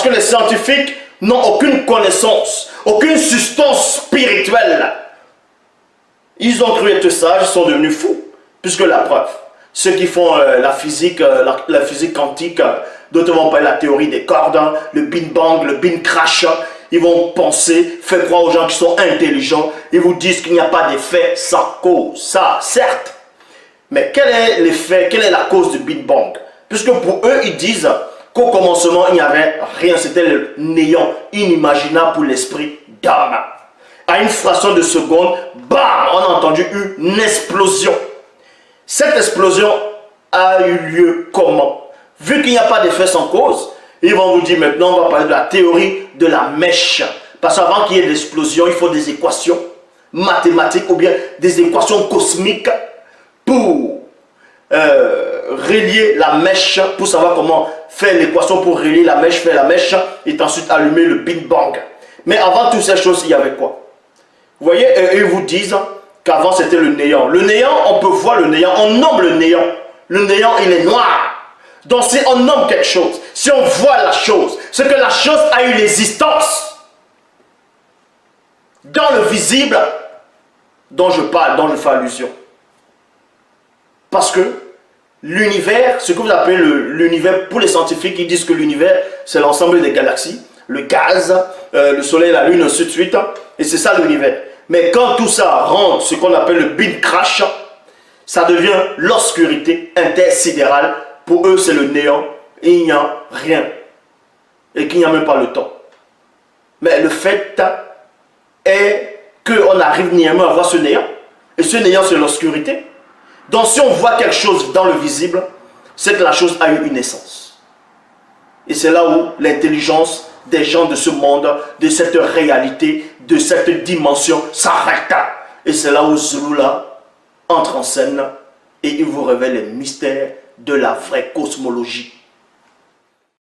que les scientifiques n'ont aucune connaissance, aucune substance spirituelle. Ils ont cru être sages, ils sont devenus fous. Puisque la preuve, ceux qui font la physique quantique, d'autres vont parler de la théorie des cordes, le Big Bang, le Big Crash, ils vont penser, faire croire aux gens qui sont intelligents, ils vous disent qu'il n'y a pas d'effet sans cause. Ça, certes. Mais quel est l'effet, quelle est la cause du Big Bang? Puisque pour eux, ils disent qu'au commencement, il n'y avait rien, c'était le néant inimaginable pour l'esprit d'homme. À une fraction de seconde, bam, on a entendu une explosion. Cette explosion a eu lieu comment? Vu qu'il n'y a pas d'effet sans cause, ils vont vous dire maintenant, on va parler de la théorie de la mèche. Parce qu'avant qu'il y ait l'explosion, il faut des équations mathématiques ou bien des équations cosmiques pour relier la mèche, pour savoir comment faire l'équation pour relier la mèche, faire la mèche et ensuite allumer le Big Bang. Mais avant toutes ces choses, il y avait quoi? Vous voyez, ils vous disent qu'avant c'était le néant. Le néant, on peut voir le néant, on nomme le néant. Le néant, il est noir. Donc si on nomme quelque chose, si on voit la chose, c'est que la chose a eu l'existence. Dans le visible dont je parle, dont je fais allusion. Parce que l'univers, ce que vous appelez l'univers, pour les scientifiques, ils disent que l'univers, c'est l'ensemble des galaxies, le gaz, le soleil, la lune, ainsi de suite. Et c'est ça l'univers. Mais quand tout ça rentre, ce qu'on appelle le Big Crash, ça devient l'obscurité intersidérale. Pour eux, c'est le néant. Et il n'y a rien. Et qu'il n'y a même pas le temps. Mais le fait est qu'on n'arrive néanmoins à voir ce néant. Et ce néant, c'est l'obscurité. Donc si on voit quelque chose dans le visible, c'est que la chose a eu une essence. Et c'est là où l'intelligence des gens de ce monde, de cette réalité, de cette dimension s'arrête. Et c'est là où Zulula entre en scène et il vous révèle les mystères de la vraie cosmologie.